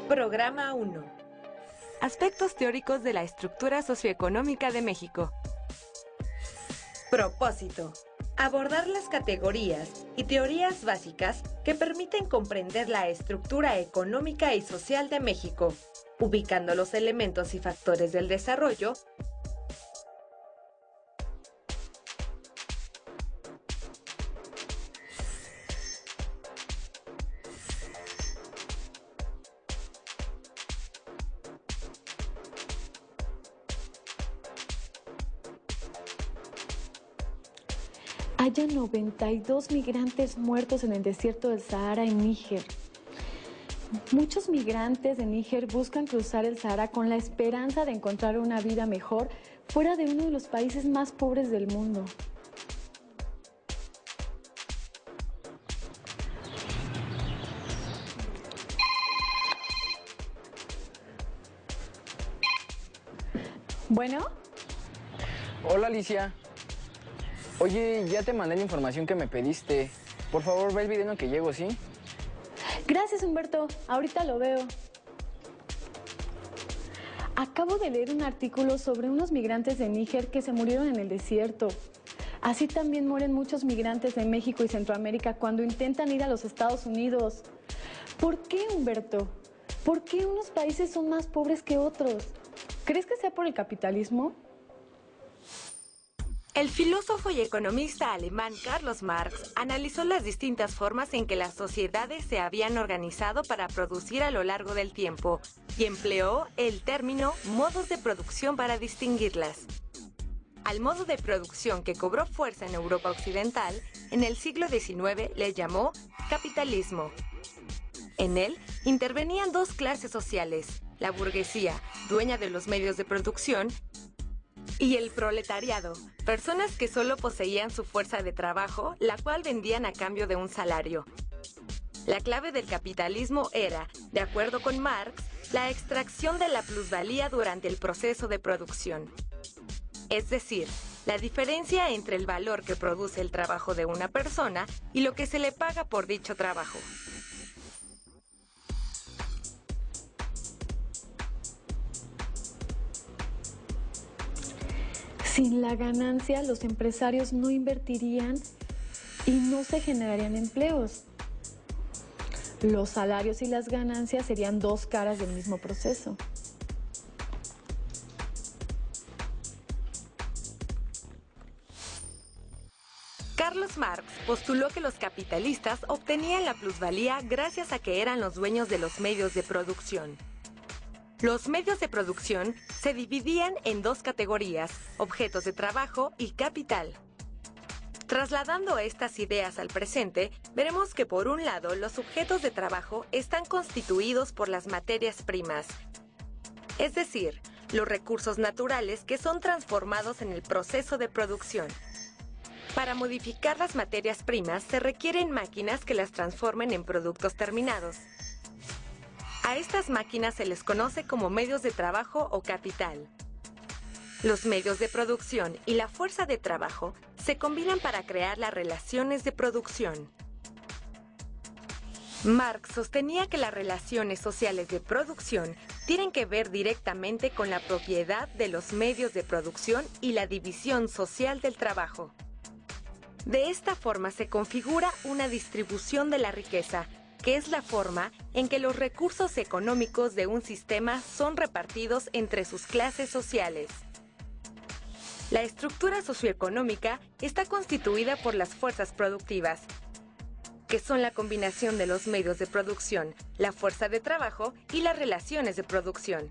Programa 1. Aspectos teóricos de la estructura socioeconómica de México. Propósito. Abordar las categorías y teorías básicas que permiten comprender la estructura económica y social de México, ubicando los elementos y factores del desarrollo, Hayan 92 migrantes muertos en el desierto del Sahara en Níger. Muchos migrantes de Níger buscan cruzar el Sahara con la esperanza de encontrar una vida mejor fuera de uno de los países más pobres del mundo. ¿Bueno? Hola, Alicia. Oye, ya te mandé la información que me pediste. Por favor, ve el video en el que llego, ¿sí? Gracias, Humberto. Ahorita lo veo. Acabo de leer un artículo sobre unos migrantes de Níger que se murieron en el desierto. Así también mueren muchos migrantes de México y Centroamérica cuando intentan ir a los Estados Unidos. ¿Por qué, Humberto? ¿Por qué unos países son más pobres que otros? ¿Crees que sea por el capitalismo? El filósofo y economista alemán Carlos Marx analizó las distintas formas en que las sociedades se habían organizado para producir a lo largo del tiempo y empleó el término modos de producción para distinguirlas. Al modo de producción que cobró fuerza en Europa Occidental, en el siglo XIX le llamó capitalismo. En él intervenían dos clases sociales, la burguesía, dueña de los medios de producción, y el proletariado, personas que solo poseían su fuerza de trabajo, la cual vendían a cambio de un salario. La clave del capitalismo era, de acuerdo con Marx, la extracción de la plusvalía durante el proceso de producción. Es decir, la diferencia entre el valor que produce el trabajo de una persona y lo que se le paga por dicho trabajo. Sin la ganancia, los empresarios no invertirían y no se generarían empleos. Los salarios y las ganancias serían dos caras del mismo proceso. Carlos Marx postuló que los capitalistas obtenían la plusvalía gracias a que eran los dueños de los medios de producción. Los medios de producción se dividían en dos categorías, objetos de trabajo y capital. Trasladando estas ideas al presente, veremos que por un lado los objetos de trabajo están constituidos por las materias primas, es decir, los recursos naturales que son transformados en el proceso de producción. Para modificar las materias primas se requieren máquinas que las transformen en productos terminados. A estas máquinas se les conoce como medios de trabajo o capital. Los medios de producción y la fuerza de trabajo se combinan para crear las relaciones de producción. Marx sostenía que las relaciones sociales de producción tienen que ver directamente con la propiedad de los medios de producción y la división social del trabajo. De esta forma se configura una distribución de la riqueza, que es la forma en que los recursos económicos de un sistema son repartidos entre sus clases sociales. La estructura socioeconómica está constituida por las fuerzas productivas, que son la combinación de los medios de producción, la fuerza de trabajo y las relaciones de producción.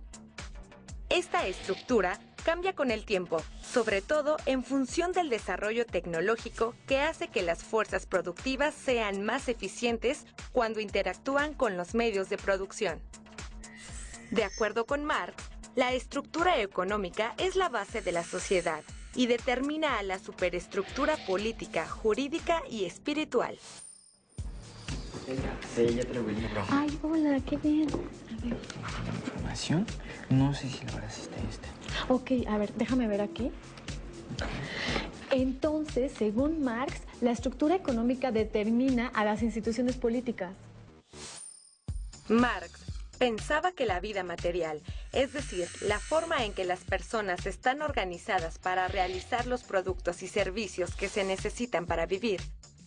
Esta estructura cambia con el tiempo, sobre todo en función del desarrollo tecnológico que hace que las fuerzas productivas sean más eficientes cuando interactúan con los medios de producción. De acuerdo con Marx, la estructura económica es la base de la sociedad y determina a la superestructura política, jurídica y espiritual. Sí, ya te lo voy a libro. Ay, hola, qué bien. A ver. ¿Información? No sé si la verdad es este. Ok, a ver, déjame ver aquí. Entonces, según Marx, la estructura económica determina a las instituciones políticas. Marx pensaba que la vida material, es decir, la forma en que las personas están organizadas para realizar los productos y servicios que se necesitan para vivir,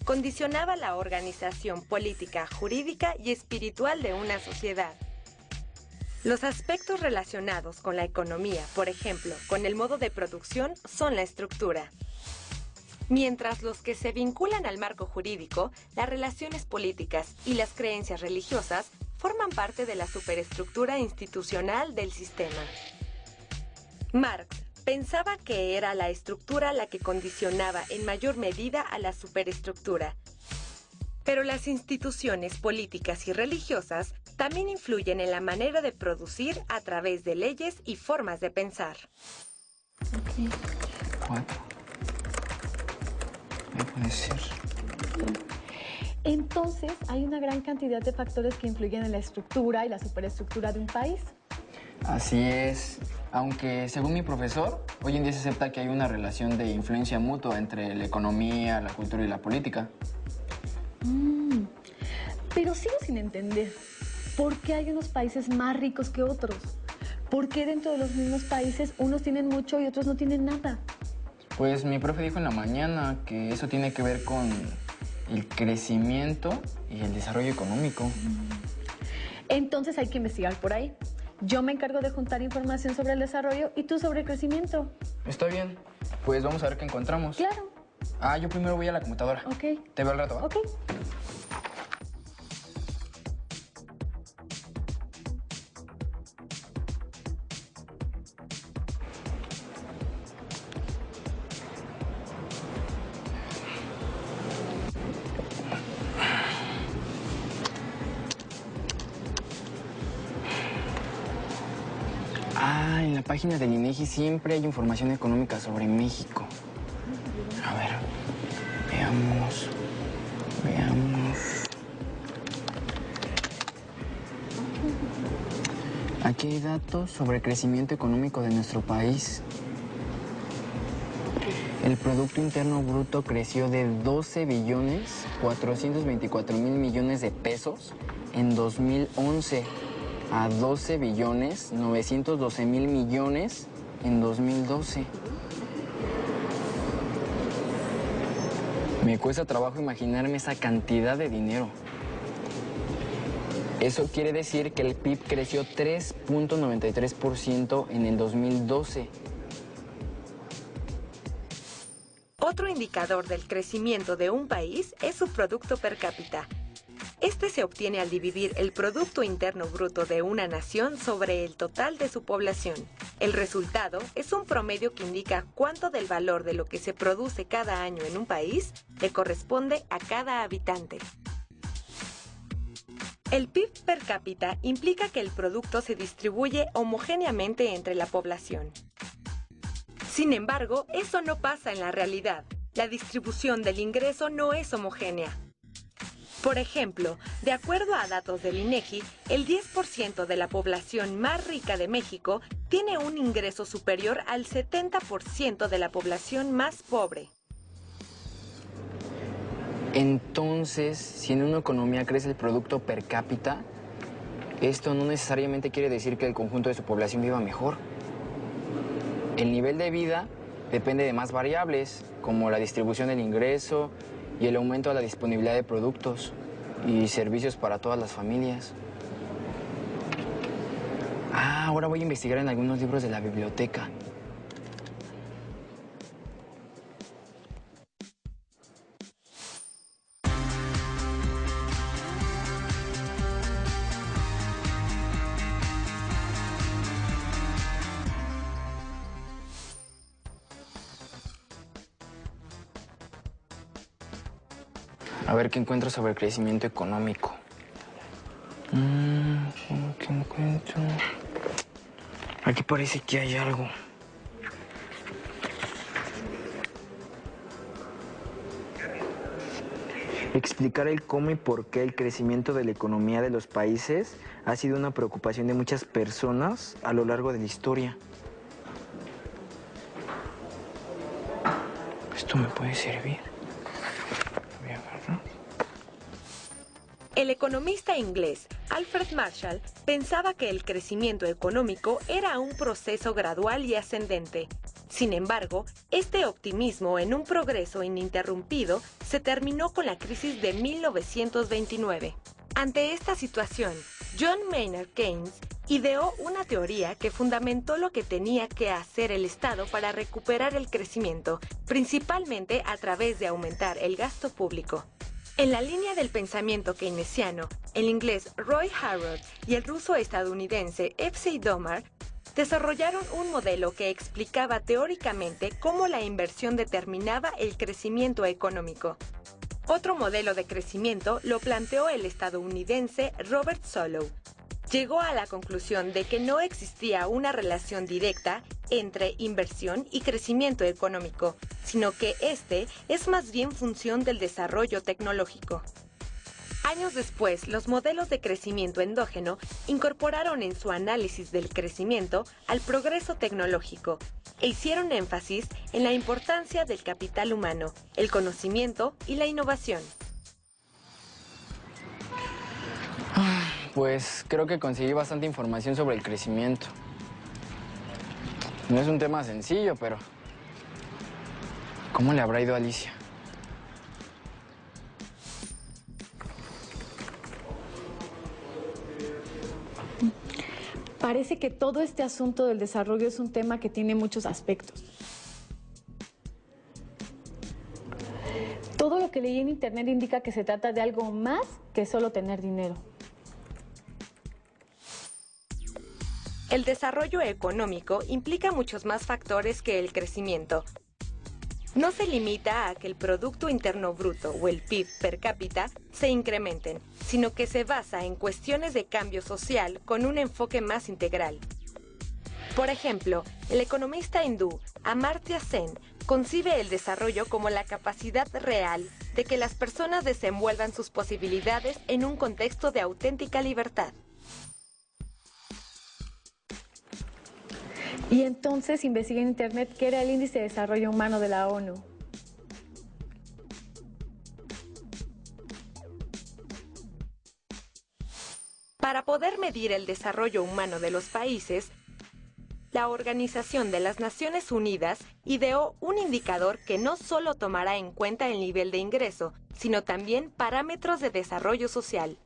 condicionaba la organización política, jurídica y espiritual de una sociedad. Los aspectos relacionados con la economía, por ejemplo, con el modo de producción, son la estructura. Mientras los que se vinculan al marco jurídico, las relaciones políticas y las creencias religiosas forman parte de la superestructura institucional del sistema. Marx pensaba que era la estructura la que condicionaba en mayor medida a la superestructura. Pero las instituciones políticas y religiosas también influyen en la manera de producir a través de leyes y formas de pensar. 4. No puede ser. Entonces, hay una gran cantidad de factores que influyen en la estructura y la superestructura de un país. Así es. Aunque, según mi profesor, hoy en día se acepta que hay una relación de influencia mutua entre la economía, la cultura y la política. Pero sigo sin entender. ¿Por qué hay unos países más ricos que otros? ¿Por qué dentro de los mismos países unos tienen mucho y otros no tienen nada? Pues mi profe dijo en la mañana que eso tiene que ver con el crecimiento y el desarrollo económico. Entonces hay que investigar por ahí. Yo me encargo de juntar información sobre el desarrollo y tú sobre el crecimiento. Está bien. Pues vamos a ver qué encontramos. Claro. Yo primero voy a la computadora. Ok. Te veo al rato, ¿va? Ok. En la página del INEGI siempre hay información económica sobre México. A ver, veamos. Aquí hay datos sobre el crecimiento económico de nuestro país. El Producto Interno Bruto creció de 12.424.000.000.000 de pesos en 2011 a 12.912.000.000.000 en 2012. Me cuesta trabajo imaginarme esa cantidad de dinero. Eso quiere decir que el PIB creció 3.93% en el 2012. Otro indicador del crecimiento de un país es su Producto Per Cápita. Este se obtiene al dividir el Producto Interno Bruto de una nación sobre el total de su población. El resultado es un promedio que indica cuánto del valor de lo que se produce cada año en un país le corresponde a cada habitante. El PIB per cápita implica que el producto se distribuye homogéneamente entre la población. Sin embargo, eso no pasa en la realidad. La distribución del ingreso no es homogénea. Por ejemplo, de acuerdo a datos del INEGI, el 10% de la población más rica de México tiene un ingreso superior al 70% de la población más pobre. Entonces, si en una economía crece el Producto Per Cápita, esto no necesariamente quiere decir que el conjunto de su población viva mejor. El nivel de vida depende de más variables, como la distribución del ingreso y el aumento de la disponibilidad de productos y servicios para todas las familias. Ahora voy a investigar en algunos libros de la biblioteca. A ver qué encuentro sobre el crecimiento económico. ¿Qué encuentro? Aquí parece que hay algo. Explicar el cómo y por qué el crecimiento de la economía de los países ha sido una preocupación de muchas personas a lo largo de la historia. Esto me puede servir. El economista inglés Alfred Marshall pensaba que el crecimiento económico era un proceso gradual y ascendente. Sin embargo, este optimismo en un progreso ininterrumpido se terminó con la crisis de 1929. Ante esta situación, John Maynard Keynes ideó una teoría que fundamentó lo que tenía que hacer el Estado para recuperar el crecimiento, principalmente a través de aumentar el gasto público. En la línea del pensamiento keynesiano, el inglés Roy Harrod y el ruso estadounidense F.C. Domar desarrollaron un modelo que explicaba teóricamente cómo la inversión determinaba el crecimiento económico. Otro modelo de crecimiento lo planteó el estadounidense Robert Solow. Llegó a la conclusión de que no existía una relación directa entre inversión y crecimiento económico, sino que este es más bien función del desarrollo tecnológico. Años después, los modelos de crecimiento endógeno incorporaron en su análisis del crecimiento al progreso tecnológico e hicieron énfasis en la importancia del capital humano, el conocimiento y la innovación. Pues creo que conseguí bastante información sobre el crecimiento. No es un tema sencillo, pero ¿cómo le habrá ido a Alicia? Parece que todo este asunto del desarrollo es un tema que tiene muchos aspectos. Todo lo que leí en internet indica que se trata de algo más que solo tener dinero. El desarrollo económico implica muchos más factores que el crecimiento. No se limita a que el Producto Interno Bruto o el PIB per cápita se incrementen, sino que se basa en cuestiones de cambio social con un enfoque más integral. Por ejemplo, el economista hindú Amartya Sen concibe el desarrollo como la capacidad real de que las personas desenvuelvan sus posibilidades en un contexto de auténtica libertad. Y entonces investigué en internet qué era el Índice de Desarrollo Humano de la ONU. Para poder medir el desarrollo humano de los países, la Organización de las Naciones Unidas ideó un indicador que no solo tomará en cuenta el nivel de ingreso, sino también parámetros de desarrollo social.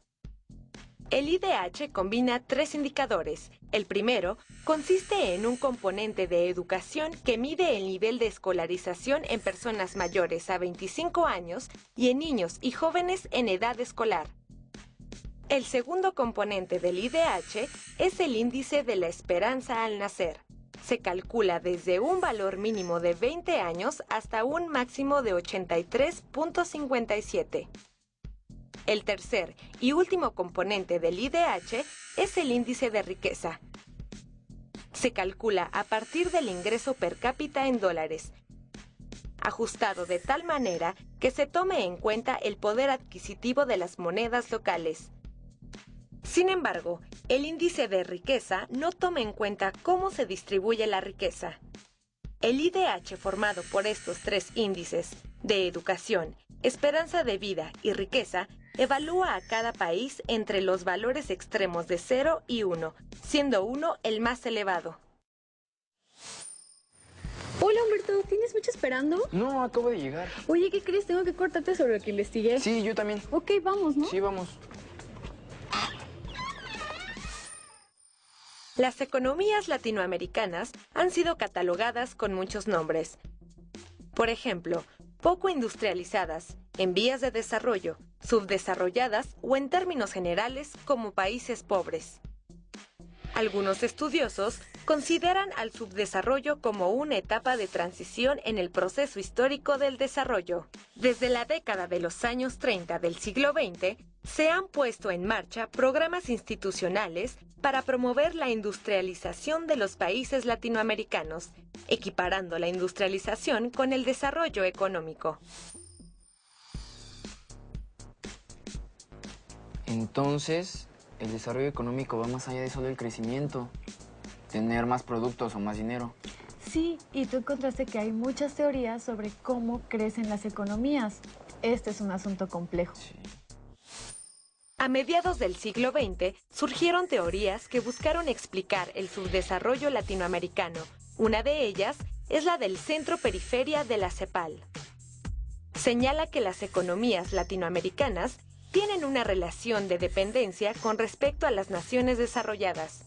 El IDH combina 3 indicadores. El primero consiste en un componente de educación que mide el nivel de escolarización en personas mayores a 25 años y en niños y jóvenes en edad escolar. El segundo componente del IDH es el índice de la esperanza al nacer. Se calcula desde un valor mínimo de 20 años hasta un máximo de 83.57. El tercer y último componente del IDH es el índice de riqueza. Se calcula a partir del ingreso per cápita en dólares, ajustado de tal manera que se tome en cuenta el poder adquisitivo de las monedas locales. Sin embargo, el índice de riqueza no toma en cuenta cómo se distribuye la riqueza. El IDH formado por estos 3 índices, de educación, esperanza de vida y riqueza, evalúa a cada país entre los valores extremos de 0 y 1, siendo 1 el más elevado. Hola Humberto, ¿tienes mucho esperando? No, acabo de llegar. Oye, ¿qué crees? Tengo que cortarte sobre lo que investigué. Sí, yo también. Ok, vamos, ¿no? Sí, vamos. Las economías latinoamericanas han sido catalogadas con muchos nombres. Por ejemplo, poco industrializadas, en vías de desarrollo, subdesarrolladas o en términos generales como países pobres. Algunos estudiosos consideran al subdesarrollo como una etapa de transición en el proceso histórico del desarrollo. Desde la década de los años 30 del siglo XX, se han puesto en marcha programas institucionales para promover la industrialización de los países latinoamericanos, equiparando la industrialización con el desarrollo económico. Entonces, el desarrollo económico va más allá de solo el crecimiento, tener más productos o más dinero. Sí, y tú encontraste que hay muchas teorías sobre cómo crecen las economías. Este es un asunto complejo. Sí. A mediados del siglo XX surgieron teorías que buscaron explicar el subdesarrollo latinoamericano. Una de ellas es la del Centro-Periferia de la CEPAL. Señala que las economías latinoamericanas tienen una relación de dependencia con respecto a las naciones desarrolladas.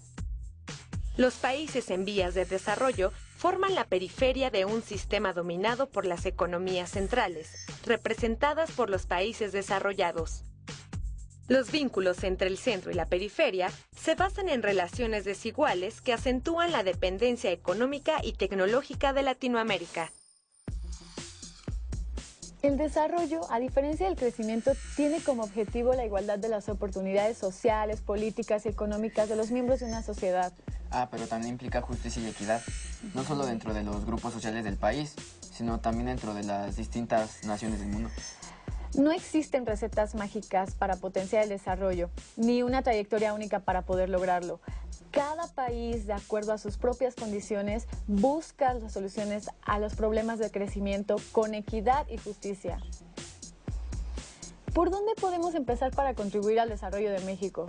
Los países en vías de desarrollo forman la periferia de un sistema dominado por las economías centrales, representadas por los países desarrollados. Los vínculos entre el centro y la periferia se basan en relaciones desiguales que acentúan la dependencia económica y tecnológica de Latinoamérica. El desarrollo, a diferencia del crecimiento, tiene como objetivo la igualdad de las oportunidades sociales, políticas y económicas de los miembros de una sociedad. Pero también implica justicia y equidad, no solo dentro de los grupos sociales del país, sino también dentro de las distintas naciones del mundo. No existen recetas mágicas para potenciar el desarrollo, ni una trayectoria única para poder lograrlo. Cada país, de acuerdo a sus propias condiciones, busca las soluciones a los problemas de crecimiento con equidad y justicia. ¿Por dónde podemos empezar para contribuir al desarrollo de México?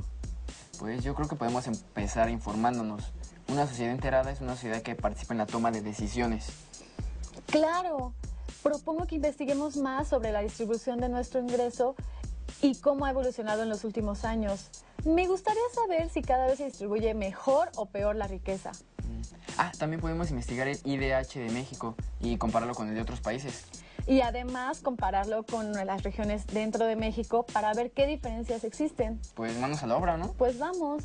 Pues yo creo que podemos empezar informándonos. Una sociedad enterada es una sociedad que participa en la toma de decisiones. ¡Claro! Propongo que investiguemos más sobre la distribución de nuestro ingreso y cómo ha evolucionado en los últimos años. Me gustaría saber si cada vez se distribuye mejor o peor la riqueza. También podemos investigar el IDH de México y compararlo con el de otros países. Y además compararlo con las regiones dentro de México para ver qué diferencias existen. Pues manos a la obra, ¿no? Pues vamos.